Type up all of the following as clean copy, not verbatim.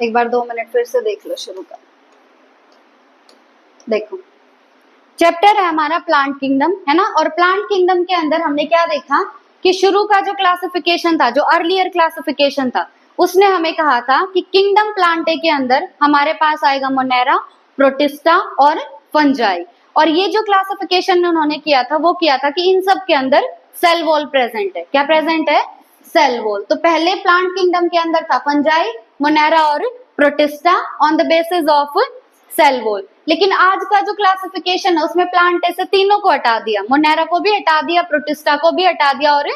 एक बार 2 मिनट फिर से देख लो, शुरू कर। देखो चैप्टर है हमारा प्लांट किंगडम, है ना। और प्लांट किंगडम के अंदर हमने क्या देखा कि शुरू का जो क्लासिफिकेशन था, जो अर्लियर क्लासिफिकेशन था, उसने हमें कहा था कि किंगडम प्लांटे के अंदर हमारे पास आएगा मोनेरा, प्रोटिस्टा और फंजाई। और ये जो क्लासिफिकेशन उन्होंने किया था वो किया था कि इन सब के अंदर सेल वॉल प्रेजेंट है। क्या प्रेजेंट है? Cell wall. तो पहले प्लांट किंगडम के अंदर था फंजाई, मोनेरा और Protista on the basis of cell wall. लेकिन आज का जो क्लासिफिकेशन है उसमें प्लांटे से तीनों को हटा दिया, मोनेरा को भी हटा दिया, प्रोटिस्टा को भी हटा दिया और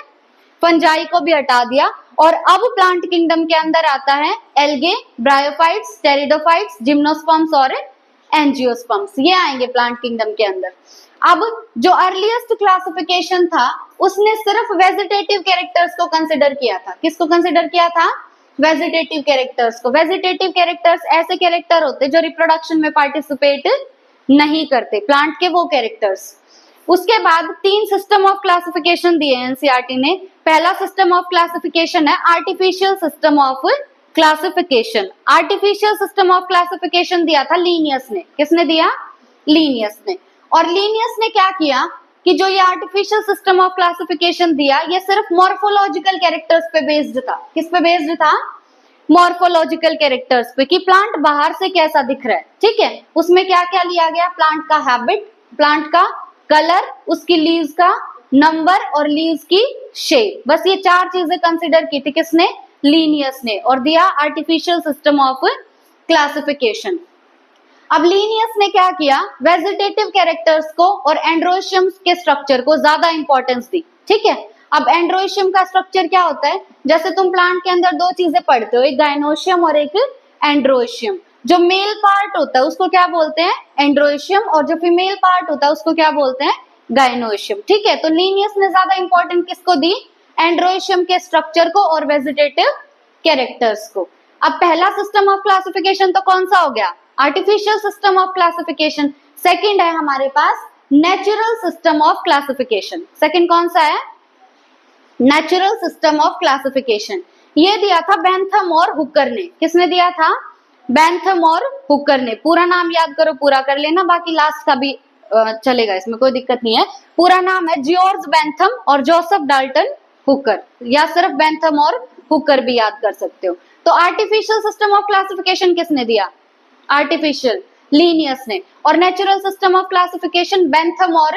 फंजाई को भी हटा दिया। और अब प्लांट किंगडम के अंदर आता है एल्गे, ब्रायोफाइट्स, टेरिडोफाइट्स, जिम्नोस्पर्म्स और एंजियोस्पर्म्स, ये आएंगे प्लांट किंगडम के अंदर। अब जो अर्लीस्ट क्लासिफिकेशन था उसने सिर्फ वेजिटेटिव कैरेक्टर्स को कंसिडर किया था। किसको कंसिडर किया था? वेजिटेटिव कैरेक्टर्स को। वेजिटेटिव कैरेक्टर्स ऐसे कैरेक्टर होते जो रिप्रोडक्शन में पार्टिसिपेट नहीं करते, प्लांट के वो कैरेक्टर्स। उसके बाद 3 सिस्टम ऑफ क्लासिफिकेशन दिए एनसीईआरटी ने। पहला सिस्टम ऑफ क्लासिफिकेशन है artificial system of classification. Artificial system of classification दिया था लीनियस ने। किसने दिया? लीनियस ने। और लीनियस ने क्या किया कि जो ये आर्टिफिशियल सिस्टम ऑफ क्लासिफिकेशन दिया ये सिर्फ मॉर्फोलॉजिकल कैरेक्टर्स पे बेस्ड था। किस पे बेस्ड था? मॉर्फोलॉजिकल कैरेक्टर्स पे, कि प्लांट बाहर से कैसा दिख रहा है, ठीक है। उसमें क्या क्या लिया गया? प्लांट का हैबिट, प्लांट का कलर, उसकी लीव्स का नंबर और लीव्स की शेप। बस ये 4 चीजें कंसिडर की थी किसने? लीनियस ने। और दिया आर्टिफिशियल सिस्टम ऑफ क्लासिफिकेशन। अब लीनियस ने क्या किया? वेजिटेटिव कैरेक्टर्स को और एंड्रोशियम के स्ट्रक्चर को ज्यादा इंपॉर्टेंस दी, ठीक है। अब एंड्रोशियम का स्ट्रक्चर क्या होता है? जैसे तुम प्लांट के अंदर 2 चीजें पढ़ते हो, एक गाइनोशियम और एक एंड्रोशियम। जो मेल पार्ट होता है उसको क्या बोलते हैं? एंड्रोशियम। और जो फीमेल पार्ट होता है उसको क्या बोलते हैं? गाइनोशियम, ठीक है। तो लीनियस ने ज्यादा इंपॉर्टेंस किसको दी? एंड्रोशियम के स्ट्रक्चर को और वेजिटेटिव कैरेक्टर्स को। अब पहला सिस्टम ऑफ क्लासिफिकेशन तो कौन सा हो गया? Artificial system of classification. Second है हमारे पास natural system of classification. Second कौन सा है? Natural system of classification. ये दिया था बेंथम और हुकर ने। किसने दिया था? बेंथम और हुकर ने। पूरा नाम याद करो, पूरा कर लेना, बाकी लास्ट का भी चलेगा, इसमें कोई दिक्कत नहीं है। पूरा नाम है जॉर्ज बेंथम और जोसेफ डाल्टन हुकर, या सिर्फ बेंथम और हुकर भी याद कर सकते हो। तो आर्टिफिशियल सिस्टम ऑफ क्लासिफिकेशन किसने दिया? आर्टिफिशियल, लीनियस ने। और natural system of classification Bentham और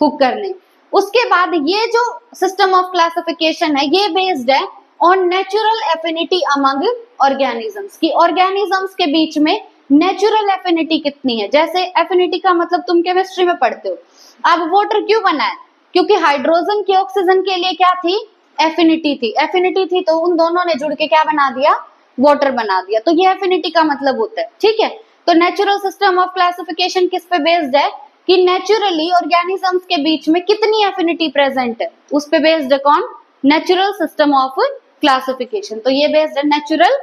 हुकर ने। उसके बाद ये जो सिस्टम ऑफ क्लासिफिकेशन है ये बेस्ड है on natural affinity among organisms, की ऑर्गेनिजम्स के बीच में नेचुरल एफिनिटी कितनी है। जैसे एफिनिटी का मतलब तुम केमिस्ट्री में पढ़ते हो। अब वाटर क्यों बना है? क्योंकि हाइड्रोजन की ऑक्सीजन के लिए क्या थी? एफिनिटी थी। एफिनिटी थी तो उन दोनों ने जुड़ के क्या बना दिया? वाटर बना दिया। तो ये एफिनिटी का मतलब होता है, ठीक है। तो नेचुरल सिस्टम ऑफ क्लासिफिकेशन किस पे बेस्ड है? कि नेचुरली ऑर्गेनिजम्स के बीच में कितनी एफिनिटी प्रेजेंट है, उस पे बेस्ड है कौन? Natural system of classification. तो ये बेस्ड है नेचुरल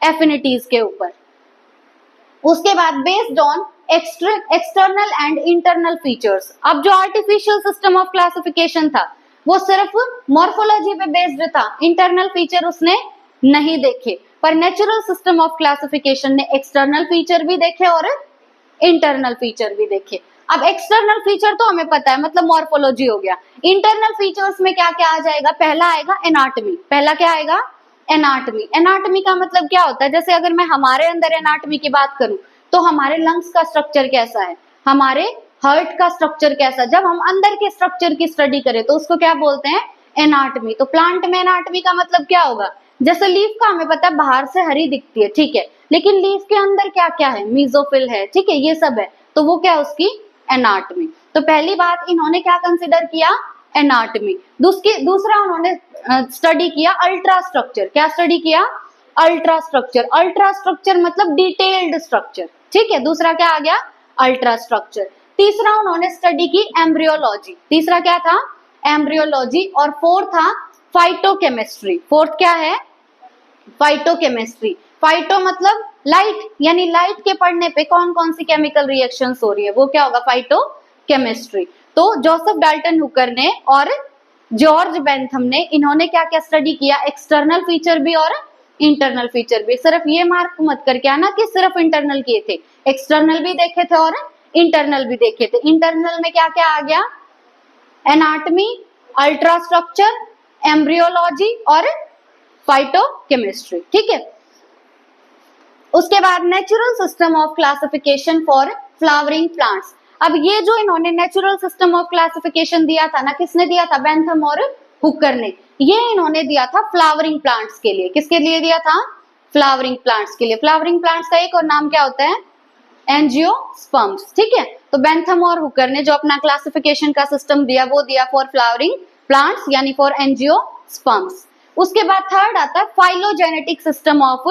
एफिनिटीज के ऊपर। उसके बाद based on external and internal features. अब जो आर्टिफिशियल सिस्टम ऑफ क्लासिफिकेशन था वो सिर्फ मॉर्फोलॉजी पे बेस्ड था, इंटरनल फीचर उसने नहीं देखे। पर नेचुरल सिस्टम ऑफ क्लासिफिकेशन ने एक्सटर्नल फीचर भी देखे और इंटरनल फीचर भी देखे। अब एक्सटर्नल फीचर तो हमें पता है, मतलब मॉर्फोलॉजी हो गया। इंटरनल फीचर्स में क्या क्या आ जाएगा? पहला आएगा एनाटॉमी। पहला क्या आएगा? एनाटॉमी। एनाटॉमी का मतलब क्या होता है? जैसे अगर मैं हमारे अंदर एनाटॉमी की बात करूं तो हमारे लंग्स का स्ट्रक्चर कैसा है, हमारे हार्ट का स्ट्रक्चर कैसा। जब हम अंदर के स्ट्रक्चर की स्टडी करें तो उसको क्या बोलते हैं? एनाटॉमी। तो प्लांट में एनाटॉमी का मतलब क्या होगा? जैसे लीफ का हमें पता है बाहर से हरी दिखती है, ठीक है, लेकिन लीफ के अंदर क्या क्या है? मीजोफिल है, ठीक है, ये सब है। तो वो क्या है? उसकी एनाटॉमी। तो पहली बात इन्होंने क्या कंसिडर किया? एनाटॉमी। दूसरा उन्होंने स्टडी किया अल्ट्रा स्ट्रक्चर। क्या स्टडी किया? Ultra structure. अल्ट्रा स्ट्रक्चर मतलब डिटेल्ड स्ट्रक्चर, ठीक है। दूसरा क्या आ गया? Ultra structure. तीसरा उन्होंने स्टडी की एम्ब्रियोलॉजी। तीसरा क्या था? एम्ब्रियोलॉजी। और फोर्थ था फाइटोकेमिस्ट्री। फोर्थ क्या है? फाइटोकेमिस्ट्री। फाइटो मतलब लाइट, यानी लाइट के पढ़ने पे कौन कौन सी केमिकल रिएक्शंस हो रही है, वो क्या होगा? फाइटोकेमिस्ट्री। तो जोसेफ डाल्टन हुकर ने और जॉर्ज बेंथम ने, इन्होंने क्या क्या स्टडी किया? एक्सटर्नल फीचर भी और इंटरनल फीचर भी। सिर्फ ये मार्क मत करके आना कि सिर्फ इंटरनल किए थे, एक्सटर्नल भी देखे थे और इंटरनल भी देखे थे। इंटरनल में क्या क्या आ गया, एनाटॉमी, अल्ट्रास्ट्रक्चर, एम्ब्रियोलॉजी और फाइटोकेमिस्ट्री, ठीक है। उसके बाद natural system of classification for flowering plants. अब ये जो इन्होंने नेचुरल सिस्टम ऑफ क्लासिफिकेशन दिया था ना, किसने दिया था, बेंथम और हुकर ने, ये इन्होंने दिया था फ्लावरिंग प्लांट्स के लिए। किसके लिए दिया था, फ्लावरिंग प्लांट्स के लिए। फ्लावरिंग प्लांट्स का एक और नाम क्या होता है, एंजियोस्पर्म्स, ठीक है। तो बेंथम और हुकर ने जो अपना क्लासिफिकेशन का सिस्टम दिया वो दिया फॉर फ्लावरिंग प्लांट्स यानी फॉर एंजियोस्पर्म्स। उसके बाद थर्ड आता है फाइलोजेनेटिक सिस्टम ऑफ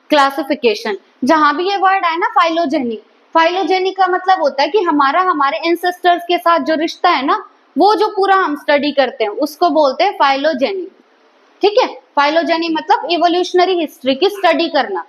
क्लासिफिकेशन। जहां भी ये वर्ड आए ना फाइलोजेनी, फाइलोजेनी का मतलब होता है कि हमारा हमारे एंसेस्टर्स के साथ जो रिश्ता है ना, वो जो पूरा हम स्टडी करते हैं उसको बोलते हैं फाइलोजेनी, ठीक है। फाइलोजेनी मतलब इवोल्यूशनरी हिस्ट्री की स्टडी करना।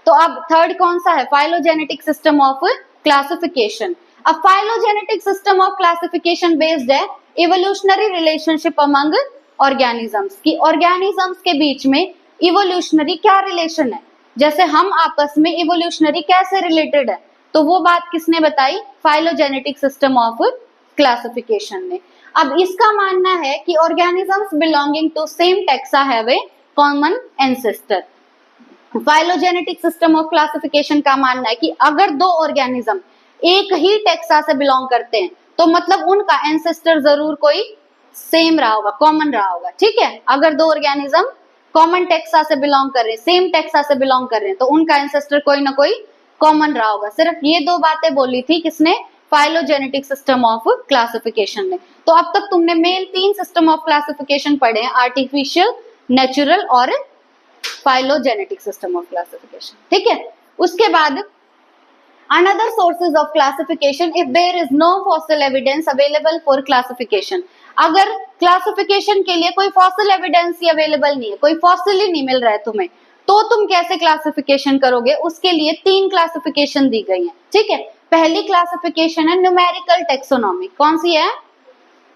तो अब थर्ड कौन सा है, फाइलोजेनेटिक सिस्टम ऑफ क्लासिफिकेशन। अब phylogenetic system of classification based है इवोल्यूशनरी रिलेशनशिप अमंग ऑर्गेनिजम्स, की ऑर्गेनिजम्स के बीच में इवोल्यूशनरी क्या रिलेशन है, जैसे हम आपस में इवोल्यूशनरी कैसे रिलेटेड है, तो वो बात किसने बताई, फाइलोजेनेटिक सिस्टम ऑफ क्लासिफिकेशन ने। अब इसका मानना है कि organisms belonging to same taxa have a common ancestor. Phylogenetic system of classification का मानना है कि अगर दो ऑर्गेनिज्म एक ही टेक्सा से बिलोंग करते हैं तो मतलब उनका एंसेस्टर जरूर कोई सेम रहा होगा, कॉमन रहा होगा, ठीक है। अगर दो ऑर्गेनिज्म कॉमन टेक्सा से बिलोंग कर रहे हैं, सेम टेक्सा से बिलोंग कर रहे हैं, तो उनका एंसेस्टर कोई ना कोई कॉमन रहा होगा। सिर्फ ये दो बातें बोली थी किसने, फाइलोजेनेटिक सिस्टम ऑफ क्लासिफिकेशन ने। तो अब तक तुमने मेन 3 सिस्टम ऑफ क्लासिफिकेशन पढ़े हैं, आर्टिफिशियल, नेचुरल और फाइलोजेनेटिक सिस्टम ऑफ क्लासिफिकेशन, ठीक है। उसके बाद another sources of classification if there is no fossil evidence available for classification. अगर क्लासिफिकेशन के लिए कोई फॉसिल एविडेंस ही अवेलेबल नहीं है, कोई फॉसिल ही नहीं मिल रहा है तुम्हें, तो तुम कैसे क्लासिफिकेशन करोगे, उसके लिए 3 क्लासिफिकेशन दी गई है, ठीक है। पहली क्लासिफिकेशन है न्यूमेरिकल टेक्सोनॉमी। कौन सी है,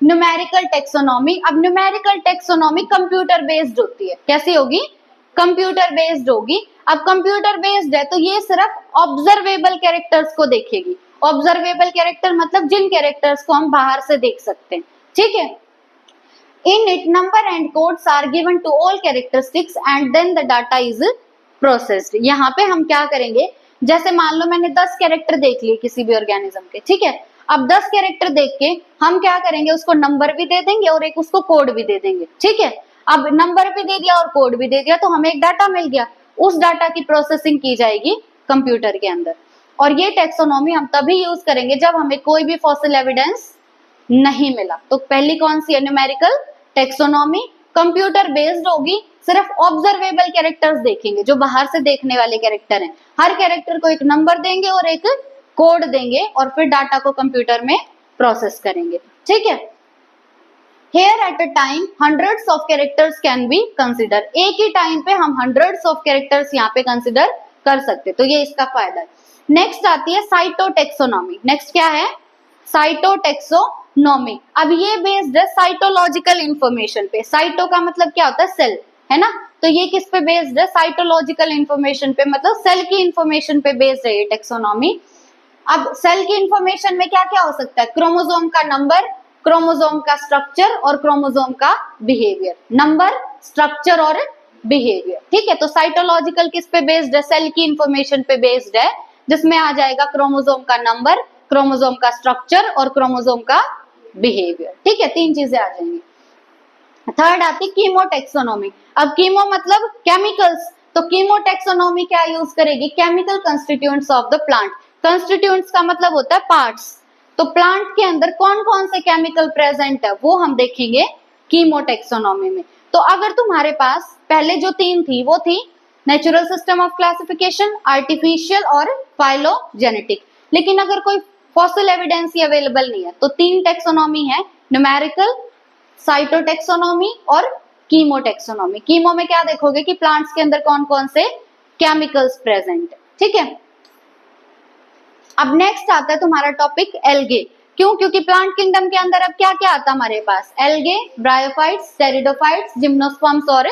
न्यूमेरिकल टेक्सोनॉमी। अब न्यूमेरिकल टेक्सोनॉमी कंप्यूटर बेस्ड होती है, कैसी होगी, कंप्यूटर बेस्ड होगी। अब कंप्यूटर बेस्ड है तो ये सिर्फ ऑब्जर्वेबल कैरेक्टर्स को देखेगी। ऑब्जर्वेबल कैरेक्टर मतलब जिन कैरेक्टर्स को हम बाहर से देख सकते हैं, ठीक है। In it, number and codes are given to all characteristics and then the data is processed. यहाँ पे हम क्या करेंगे, जैसे मान लो मैंने 10 कैरेक्टर देख लिए किसी भी ऑर्गेनिज्म के, ठीक है। अब 10 कैरेक्टर देख के हम क्या करेंगे, उसको नंबर भी दे देंगे और एक उसको कोड भी दे देंगे, ठीक है। अब नंबर भी दे दिया और कोड भी दे दिया तो हमें एक डाटा मिल गया। उस डाटा की प्रोसेसिंग की जाएगी कंप्यूटर के अंदर। और ये टेक्सोनॉमी हम तभी यूज करेंगे जब हमें कोई भी फॉसिल एविडेंस नहीं मिला। तो पहली कौन सी है, न्यूमेरिकल टेक्सोनॉमी, कंप्यूटर बेस्ड होगी, सिर्फ ऑब्जर्वेबल कैरेक्टर्स देखेंगे, जो बाहर से देखने वाले कैरेक्टर हैं। हर कैरेक्टर को एक नंबर देंगे और एक कोड देंगे और फिर डाटा को कंप्यूटर में प्रोसेस करेंगे, ठीक है। Here at a time hundreds of characters can be considered. एक ही टाइम पे हम hundreds of characters यहाँ पे कंसिडर कर सकते, तो ये इसका फायदा है। नेक्स्ट आती है साइटोटेक्सोनॉमी। नेक्स्ट क्या है, साइटोटेक्सोनॉमी। अब ये बेस्ड है साइटोलॉजिकल इंफॉर्मेशन पे। साइटो का मतलब क्या होता है, सेल, है ना। तो ये किस पे बेस्ड है, साइटोलॉजिकल इंफॉर्मेशन पे, मतलब सेल की इंफॉर्मेशन पे बेस्ड है ये टेक्सोनॉमी। अब सेल की इंफॉर्मेशन में क्या क्या हो सकता है, क्रोमोसोम का नंबर, क्रोमोसोम का स्ट्रक्चर और क्रोमोसोम का बिहेवियर। नंबर, स्ट्रक्चर और बिहेवियर, ठीक है। तो साइटोलॉजिकल किस पे बेस्ड है, सेल की इंफॉर्मेशन पे बेस्ड है, जिसमें आ जाएगा क्रोमोसोम का नंबर, क्रोमोसोम का स्ट्रक्चर और क्रोमोसोम का बिहेवियर, ठीक है। 3 चीजें आ जाएंगी। थर्ड आती कीमोटेक्सोनॉमी। अब कीमो मतलब केमिकल्स, तो कीमोटेक्सोनॉमी क्या यूज करेगी, chemical constituents of the plant. Constituents का मतलब होता है पार्ट्स, तो प्लांट के अंदर कौन कौन से केमिकल प्रेजेंट है वो हम देखेंगे कीमोटेक्सोनॉमी में। तो अगर तुम्हारे पास पहले जो 3 थी वो थी natural system of classification, artificial और फाइलोजेनेटिक, लेकिन अगर कोई फॉसिल एविडेंस ही अवेलेबल नहीं है तो 3 टेक्सोनॉमी है, न्यूमेरिकल, साइटोटेक्सोनॉमी और कीमोटेक्सोनॉमी। कीमो में क्या देखोगे कि प्लांट्स के अंदर कौन कौन से केमिकल्स प्रेजेंट है, ठीक है। अब नेक्स्ट आता है तुम्हारा टॉपिक एल्गे। क्यों, क्योंकि प्लांट किंगडम के अंदर अब क्या क्या आता है हमारे पास, एल्गे, ब्रायोफाइट्स, टेरिडोफाइट्स, जिम्नोस्पर्म्स और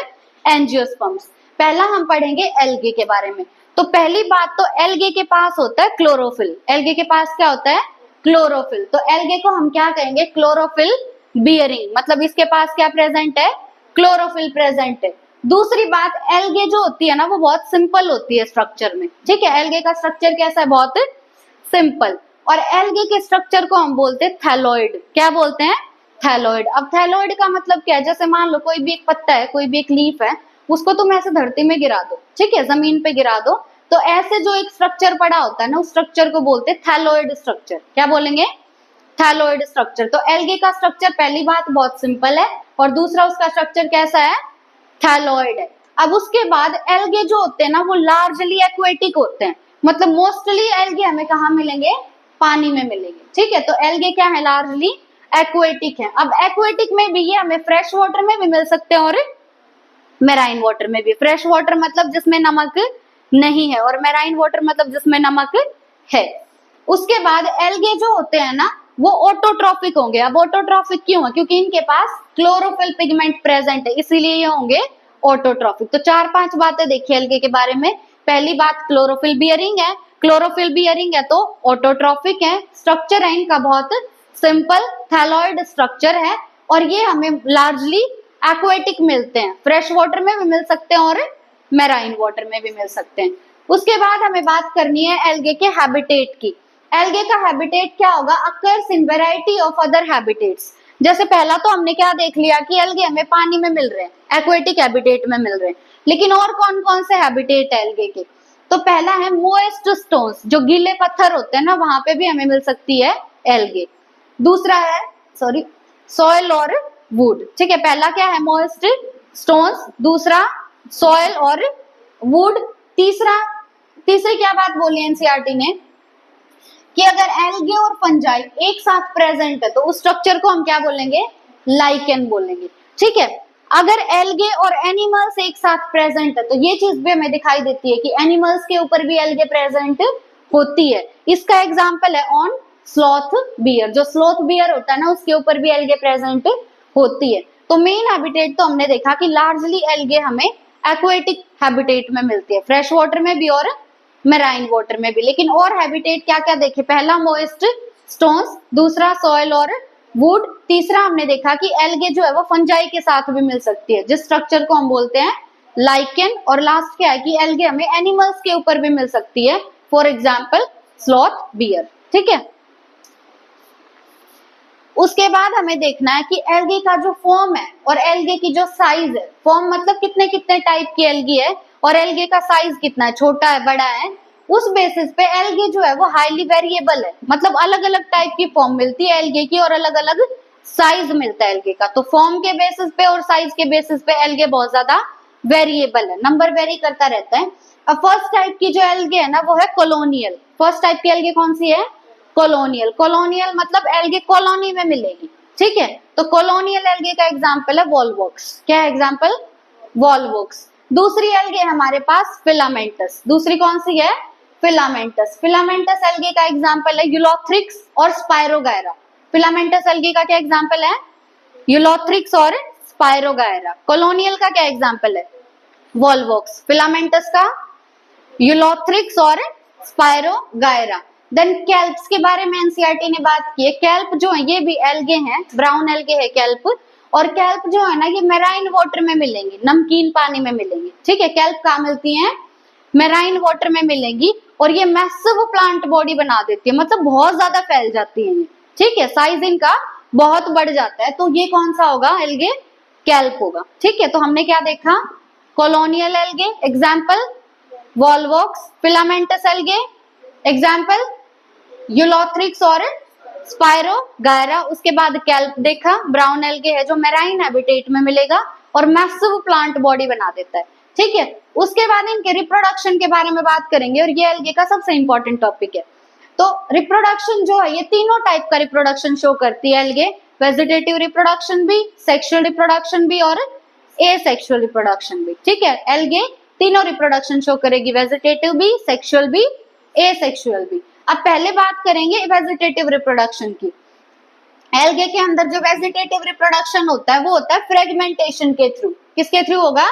एंजियोस्पर्म्स। पहला हम पढ़ेंगे एल्गे के बारे में। तो पहली बात तो एल्गे के पास होता है क्लोरोफिल। एल्गे के पास क्या होता है? क्लोरोफिल। तो एल्गे को हम क्या कहेंगे? क्लोरोफिल बियरिंग, मतलब इसके पास क्या प्रेजेंट है? क्लोरोफिल प्रेजेंट है। दूसरी बात, एल्गे जो होती है ना वो बहुत सिंपल होती है स्ट्रक्चर में, ठीक है। एल्गे का स्ट्रक्चर कैसा है? बहुत सिंपल। और एल्गे के स्ट्रक्चर को हम बोलते हैं थैलोइड। क्या बोलते हैं? थैलोइड। अब थैलोइड का मतलब क्या है? जैसे मान लो कोई भी एक पत्ता है, कोई भी एक लीफ है, उसको तुम ऐसे धरती में गिरा दो, ठीक है, जमीन पे गिरा दो, तो ऐसे जो एक स्ट्रक्चर पड़ा होता है ना, उस स्ट्रक्चर को बोलते हैं थैलोइड स्ट्रक्चर। क्या बोलेंगे? Thalloid structure. तो एल्गे का स्ट्रक्चर पहली बात बहुत सिंपल है, और दूसरा उसका स्ट्रक्चर कैसा है? थैलोइड है। अब उसके बाद एल्गे जो होते हैं ना वो लार्जली एक्वेटिक होते हैं, मतलब मोस्टली एल्गे हमें कहाँ मिलेंगे? पानी में मिलेंगे, ठीक है। तो एल्गे क्या है? लार्जली एक्वेटिक है। अब एक्वेटिक में भी ये हमें फ्रेश वाटर में भी मिल सकते हैं और मेराइन वाटर में भी। फ्रेश वाटर मतलब जिसमें नमक नहीं है, और मेराइन वाटर मतलब जिसमें नमक है। उसके बाद एल्गे जो होते हैं ना वो ऑटोट्रॉफिक होंगे। अब ऑटोट्रॉफिक क्यों है? क्योंकि इनके पास क्लोरोफिल पिगमेंट प्रेजेंट है, इसीलिए ये होंगे ऑटोट्रॉफिक। तो 4-5 बातें देखिए एल्गे के बारे में। पहली बात, क्लोरोफिल बियरिंग है। क्लोरोफिल बियरिंग है तो ऑटोट्रॉफिक है। स्ट्रक्चर है इनका बहुत सिंपल, थैलोइड स्ट्रक्चर है, और ये हमें लार्जली एक्वेटिक मिलते हैं। फ्रेश वाटर में भी मिल सकते हैं और मेराइन वाटर में भी मिल सकते हैं। उसके बाद हमें बात करनी है एल्गे के हैबिटेट की। एल्गे का हैबिटेट क्या होगा? Occurs in variety of other habitats. जैसे पहला तो हमने क्या देख लिया कि एल्गे हमें पानी में मिल रहे हैं, एक्वेटिक हैबिटेट में मिल रहे हैं, लेकिन और कौन कौन से हैबिटेट है एल्गे के? तो पहला है मोइस्ट स्टोन्स, जो गीले पत्थर होते हैं ना वहां पे भी हमें मिल सकती है एल्गे। दूसरा है सॉइल और वुड, ठीक है। पहला क्या है? मोइस्ट स्टोन्स, दूसरा सॉइल और वुड, तीसरी क्या बात बोली एनसीईआरटी ने कि अगर एल्गे और फंजाई एक साथ प्रेजेंट है तो उस स्ट्रक्चर को हम क्या बोलेंगे? लाइकेन बोलेंगे, ठीक है। अगर एल्गे और एनिमल्स एक साथ प्रेजेंट है तो ये चीज भी हमें दिखाई देती है कि एनिमल्स के ऊपर भी एल्गे प्रेजेंट होती है। इसका एग्जांपल है ऑन स्लॉथ बियर। जो स्लॉथ बियर होता है ना उसके ऊपर भी एल्गे प्रेजेंट होती है। तो मेन हैबिटेट तो हमने देखा कि लार्जली एल्गे हमें एक्वेटिक हैबिटेट में मिलती है, फ्रेश वाटर में भी और मेराइन वाटर में भी। लेकिन और हैबिटेट क्या क्या देखे? पहला मोइस्ट स्टोन्स, दूसरा सॉइल और वुड, तीसरा हमने देखा कि एल्गे जो है वो फंजाई के साथ भी मिल सकती है, जिस स्ट्रक्चर को हम बोलते हैं लाइकेन, और लास्ट क्या है कि एल्गे हमें एनिमल्स के ऊपर भी मिल सकती है, फॉर एग्जाम्पल स्लॉथ बियर, ठीक है। उसके बाद हमें देखना है कि एल्गे का जो फॉर्म है और एल्गे की जो साइज है, फॉर्म मतलब कितने कितने टाइप की एल्गी है और एल्गे का साइज कितना है, छोटा है बड़ा है, उस बेसिस पे एल्गे जो है वो हाईली वेरिएबल है, मतलब अलग अलग टाइप की फॉर्म मिलती है एल्गे की और अलग अलग साइज मिलता है एल्गे का। तो फॉर्म के बेसिस पे और साइज के बेसिस पे एल्गे बहुत ज्यादा वेरिएबल है, नंबर वेरी करता रहता है। अब फर्स्ट टाइप की जो एल्गे है ना वो है कॉलोनियल। फर्स्ट टाइप की एल्गे कौन सी है? कॉलोनियल। कॉलोनियल मतलब एल्गे कॉलोनी में मिलेगी, ठीक है। तो कॉलोनियल एल्गे का एग्जांपल है वॉलवॉक्स। क्या है एग्जांपल? वॉलवॉक्स। दूसरी एल्गे हमारे पास फिलामेंटस। दूसरी कौन सी है? फिलामेंटस। फिलामेंटस एल्गे का एग्जांपल है यूलोथ्रिक्स और स्पायरोगायरा। फिलामेंटस एल्गे का क्या एग्जांपल है? यूलोथ्रिक्स और स्पायरोगायरा। कॉलोनियल का क्या एग्जांपल है? वॉलवॉक्स। फिलामेंटस का यूलोथ्रिक्स और स्पायरोगायरा। देन कैल्प्स के बारे में एनसीईआरटी ने बात की है। कैल्प जो है ये भी एल्गे हैं, ब्राउन एल्गे है कैल्प, और कैल्प जो है ना ये मेराइन वाटर में मिलेंगी, नमकीन पानी में मिलेंगी, ठीक है। कैल्प कहाँ मिलती हैं? मेराइन वाटर में मिलेंगी, और ये मैसिव प्लांट बॉडी बना देती है, मतलब बहुत ज्यादा फैल जाती है ये, ठीक है। साइज इनका बहुत बढ़ जाता है। तो ये कौन सा होगा? एल्गे कैल्प होगा, ठीक है। तो हमने क्या देखा? Colonial algae example Volvox, filamentous algae example Ulothrix और स्पायरोगायरा। उसके बाद कैल्प देखा, ब्राउन एल्गे है जो मेराइन हैबिटेट में मिलेगा और मैसिव प्लांट बॉडी बना देता है, ठीक है। उसके बाद इनके रिप्रोडक्शन के बारे में बात करेंगे, और ये एल्गे का सबसे इंपॉर्टेंट टॉपिक है। तो रिप्रोडक्शन जो है ये तीनों टाइप का रिप्रोडक्शन शो करती है एल्गे, वेजिटेटिव रिप्रोडक्शन भी, सेक्सुअल रिप्रोडक्शन भी और एसेक्सुअल रिप्रोडक्शन भी, ठीक है। एल्गे तीनों रिप्रोडक्शन शो करेगी, वेजिटेटिव भी, सेक्सुअल भी, एसेक्सुअल भी। अब पहले बात करेंगे वेजिटेटिव रिप्रोडक्शन की। एल्गे के अंदर जो वेजिटेटिव रिप्रोडक्शन होता है वो होता है फ्रेगमेंटेशन के थ्रू। किसके थ्रू होगा?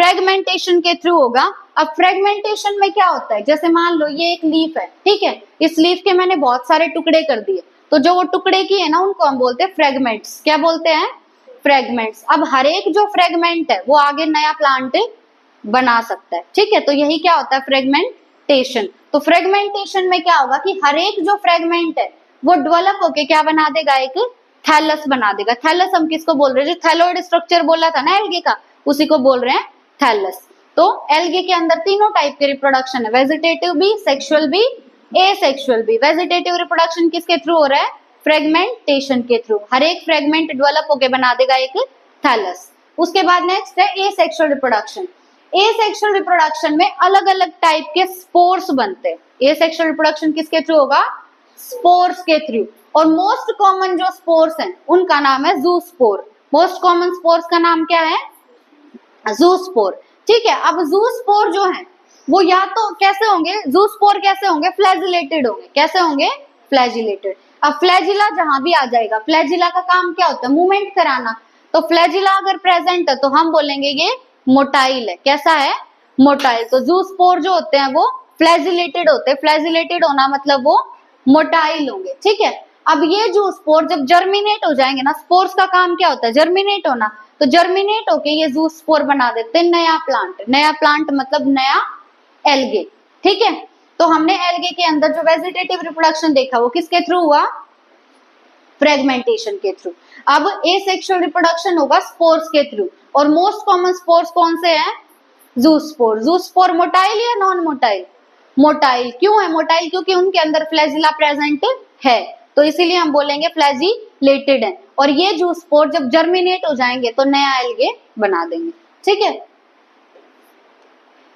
फ्रेगमेंटेशन के थ्रू होगा। अब फ्रेगमेंटेशन में क्या होता है, जैसे मान लो ये एक लीफ है, ठीक है, इस लीफ के मैंने बहुत सारे टुकड़े कर दिए, तो जो वो टुकड़े की है ना उनको हम बोलते हैं फ्रेगमेंट्स। क्या बोलते हैं? फ्रेगमेंट्स। अब हर एक जो फ्रेगमेंट है वो आगे नया प्लांट बना सकता है, ठीक है, तो यही क्या होता है? फ्रेगमेंटेशन। तो फ्रेगमेंटेशन में क्या होगा कि हर एक जो फ्रेगमेंट है वो डेवलप होके क्या बना देगा? एक थैलस बना देगा। थैलस हम किसको बोल रहे हैं? जो थैलोइड स्ट्रक्चर बोला था ना एल्गे का, उसी को बोल रहे हैं थैलस। तो एल्गे के अंदर तीनों टाइप के रिप्रोडक्शन है, वेजिटेटिव भी, सेक्सुअल भी, एसेक्सुअल भी। वेजिटेटिव रिप्रोडक्शन किसके थ्रू हो रहा है? फ्रेगमेंटेशन के थ्रू। हर एक फ्रेगमेंट डेवलप होके बना देगा एक थैलस। उसके बाद नेक्स्ट है एसेक्सुअल रिप्रोडक्शन। एसेक्सुअल रिप्रोडक्शन में अलग अलग टाइप के स्पोर्स बनते हैं। एसेक्सुअल रिप्रोडक्शन किसके थ्रू होगा? स्पोर्स के थ्रू। और मोस्ट कॉमन जो स्पोर्स हैं उनका नाम है ज़ूस्पोर। मोस्ट कॉमन स्पोर्स का नाम क्या है? ज़ूस्पोर, ठीक है। अब ज़ूस्पोर जो है वो या तो कैसे होंगे? ज़ूस्पोर कैसे होंगे? फ्लैजिलेटेड होंगे। कैसे होंगे? फ्लैजिलेटेड। अब फ्लैजिला जहां भी आ जाएगा, फ्लैजिला का काम क्या होता है? मूवमेंट कराना। तो फ्लैजिला अगर प्रेजेंट है तो हम बोलेंगे ये मोटाइल है। कैसा है? मोटाइल। तो ज़ूस्पोर जो होते हैं वो फ्लैजिलेटेड होते हैं। फ्लैजिलेटेड होना मतलब वो मोटाइल होंगे, ठीक है। अब ये जो स्पोर जब जर्मिनेट हो जाएंगे ना, स्पोर्स का काम क्या होता है? जर्मिनेट होना। तो जर्मिनेट होके ये ज़ूस्पोर बना देते हैं नया प्लांट। नया प्लांट मतलब नया एल्गे, ठीक है। तो हमने एल्गे के अंदर जो वेजिटेटिव रिप्रोडक्शन देखा वो किसके थ्रू हुआ? फ्रेगमेंटेशन के थ्रू। अब एसेक्सुअल रिप्रोडक्शन होगा स्पोर्स के थ्रू। और मोस्ट कॉमन स्पोर्स कौन से हैं? ज़ूस्पोर। ज़ूस्पोर मोटाइल या नॉन मोटाइल? मोटाइल। क्यों है मोटाइल? क्योंकि उनके अंदर फ्लैजिला प्रेजेंट है, तो इसीलिए हम बोलेंगे फ्लैजिलेटेड है। और ये ज़ूस्पोर जब जर्मिनेट हो जाएंगे तो नया एल्गे बना देंगे, ठीक है।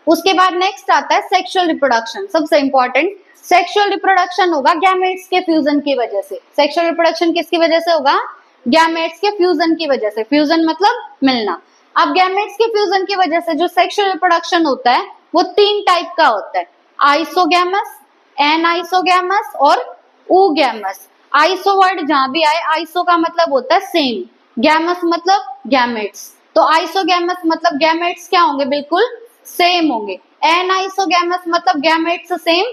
उसके बाद नेक्स्ट आता है सेक्सुअल रिप्रोडक्शन। सबसे इंपॉर्टेंट सेक्सुअल रिप्रोडक्शन होगा गैमेट्स के फ्यूजन की वजह से। सेक्सुअल रिप्रोडक्शन किसकी वजह से होगा? गैमेट्स के फ्यूजन की वजह से। फ्यूजन मतलब मिलना। अब गैमेट्स के फ्यूजन की वजह से जो सेक्सुअल रिप्रोडक्शन होता है वो तीन टाइप का होता है, आइसोगैमस, एनाइसोगैमस और ऊगैमस। आइसो वर्ड जहां भी आए, आइसो का मतलब होता है सेम, गैमस मतलब गैमेट्स। तो आइसोगैमस मतलब गैमेट्स क्या होंगे? बिल्कुल सेम होंगे। एनाइसोगैमस मतलब गैमेट्स सेम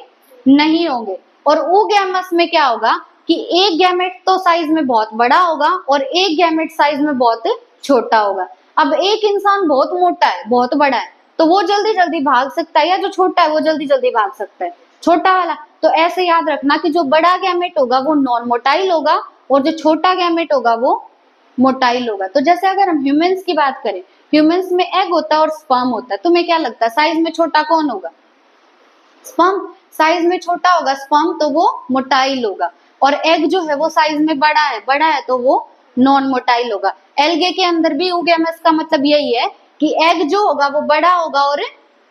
नहीं होंगे। और ऊगैमस में क्या होगा कि एक गैमेट तो साइज में बहुत बड़ा होगा और एक गैमेट साइज में बहुत छोटा होगा। अब एक इंसान बहुत मोटा है, बहुत बड़ा है, तो वो जल्दी जल्दी भाग सकता है, या जो छोटा है वो जल्दी जल्दी भाग सकता है? छोटा वाला। तो ऐसे याद रखना कि जो बड़ा गैमेट होगा वो नॉन मोटाइल होगा और जो छोटा गैमेट होगा वो मोटाइल होगा। तो जैसे अगर हम ह्यूमंस की बात करें, ह्यूमंस में एग होता है और स्पर्म होता है। तुम्हें क्या लगता है साइज में छोटा कौन होगा? स्पर्म। साइज में छोटा होगा स्पर्म, तो वो मोटाइल होगा। और एग जो है वो साइज में बड़ा है तो वो नॉन मोटाइल होगा। एल्गे के अंदर भी ऊगैमस का मतलब यही है कि एग जो होगा वो बड़ा होगा और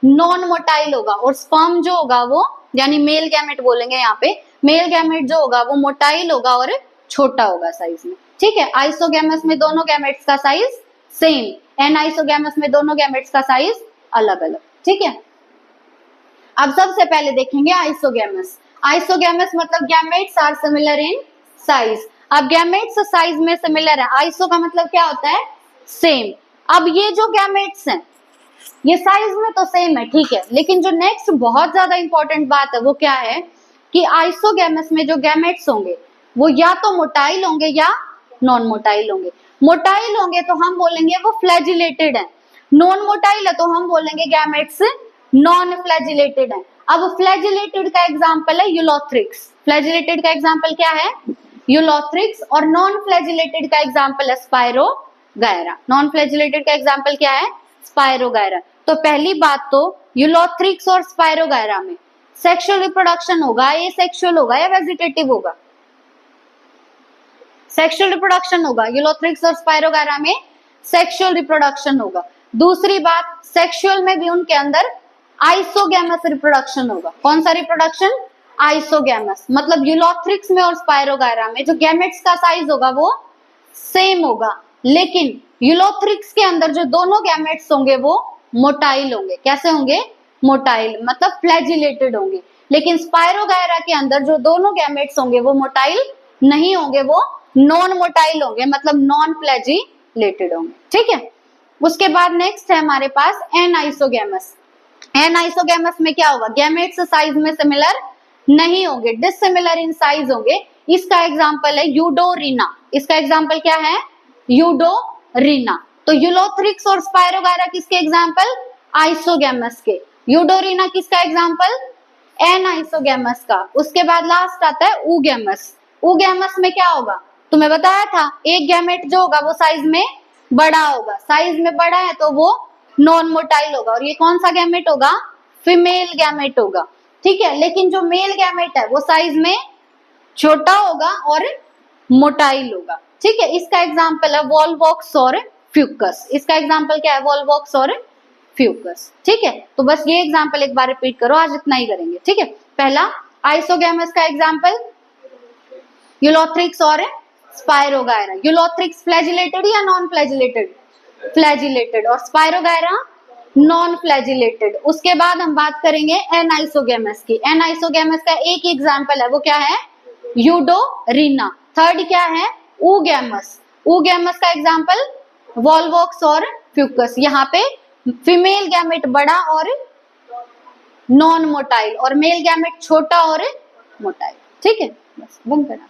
नॉन मोटाइल होगा, और स्पर्म जो होगा वो यानी मेल गैमेट बोलेंगे यहाँ पे, मेल गैमेट जो होगा वो मोटाइल होगा और छोटा होगा साइज में, ठीक है। आइसोगैमस में दोनों गैमेट्स का साइज सेम, एनाइसोगैमस में दोनों गैमेट्स का साइज अलग अलग, ठीक है। अब सबसे पहले देखेंगे आइसोगैमस। आइसोगैमस मतलब gametes are similar in size. अब गैमेट्स साइज में सिमिलर है, आइसो का मतलब क्या होता है? सेम। अब ये जो गैमेट्स हैं ये साइज में तो सेम है, ठीक है, लेकिन जो नेक्स्ट बहुत ज्यादा इंपॉर्टेंट बात है वो क्या है कि आइसोगैमस में जो गैमेट्स होंगे वो या तो मोटाइल होंगे या नॉन मोटाइल होंगे। मोटाइल होंगे तो हम बोलेंगे वो फ्लैजिलेटेड है, नॉन मोटाइल है तो हम बोलेंगे गैमेट्स नॉन फ्लैजिलेटेड है। अब फ्लैजिलेटेड का एग्जांपल है यूलोथ्रिक्स। फ्लैजिलेटेड का एग्जांपल क्या है? यूलोथ्रिक्स। और नॉन फ्लैजिलेटेड का एग्जांपल है स्पायरोगायरा। नॉन फ्लैजिलेटेड का एग्जांपल क्या है? स्पायरोगायरा। तो पहली बात तो यूलोथ्रिक्स और स्पायरोगायरा में सेक्सुअल रिप्रोडक्शन होगा, एसेक्सुअल होगा या वेजिटेटिव होगा? सेक्सुअल रिप्रोडक्शन होगा। यूलोथ्रिक्स और स्पायरोगायरा में सेक्सुअल रिप्रोडक्शन होगा। दूसरी बात, सेक्सुअल में भी उनके अंदर आइसोगैमस रिप्रोडक्शन होगा। कौन सा रिप्रोडक्शन? आइसोगैमस। मतलब यूलोथ्रिक्स में और स्पायरोगायरा में जो गैमेट्स का साइज होगा वो सेम होगा, लेकिन यूलोथ्रिक्स के अंदर जो दोनों गैमेट्स होंगे वो मोटाइल होंगे। कैसे होंगे? मोटाइल, मतलब फ्लैजिलेटेड होंगे। लेकिन स्पायरोगायरा के अंदर जो दोनों गैमेट्स होंगे वो मोटाइल नहीं होंगे, वो नॉन मोटाइल होंगे, मतलब नॉन फ्लैजिलेटेड होंगे, ठीक है। उसके बाद नेक्स्ट है हमारे पास एनाइसोगैमस। एनाइसोगैमस में क्या होगा, गैमेट्स साइज में सिमिलर नहीं होंगे, डिसिमिलर इन साइज होंगे। इसका एग्जांपल है यूडोरिना। इसका एग्जांपल क्या है, यूडोरिना। तो यूलोथ्रिक्स और स्पायरोगायरा किसके एग्जांपल, आइसोगैमस के। यूडोरिना किसका एग्जांपल, एनाइसोगैमस का। उसके बाद लास्ट आता है ऊगैमस। ऊगैमस में क्या होगा, तुम्हें बताया था एक गैमेट जो होगा वो साइज में बड़ा होगा, साइज में बड़ा है तो वो नॉन मोटाइल होगा। और ये कौन सा गैमेट होगा, फीमेल गैमेट होगा, ठीक है। लेकिन जो मेल गैमेट है वो साइज में छोटा होगा और मोटाइल होगा, ठीक है। इसका एग्जांपल है वॉल्वॉक्स और फ्यूकस। इसका एग्जांपल क्या है, वॉल्वॉक्स और फ्यूकस, ठीक है। तो बस ये एग्जांपल एक बार रिपीट करो, आज इतना ही करेंगे, ठीक है। पहला आइसोगैमस का एग्जांपल यूलोथ्रिक्स और स्पायरोगायरा। यूलोथ्रिक्स फ्लैजिलेटेड या नॉन फ्लैजिलेटेड, फ्लैजिलेटेड, और स्पायरोगायरा नॉन फ्लैजिलेटेड। उसके बाद हम बात करेंगे एनाइसोगैमस की। एनाइसोगैमस का एक एग्जांपल है, वो क्या है, यूडोरिना। थर्ड क्या है, ऊगैमस। ऊगैमस का एग्जांपल वॉल्वॉक्स और फ्यूकस। यहाँ पे फीमेल गैमेट बड़ा और नॉन मोटाइल और मेल गैमेट छोटा और मोटाइल, ठीक है। बस बंद करना।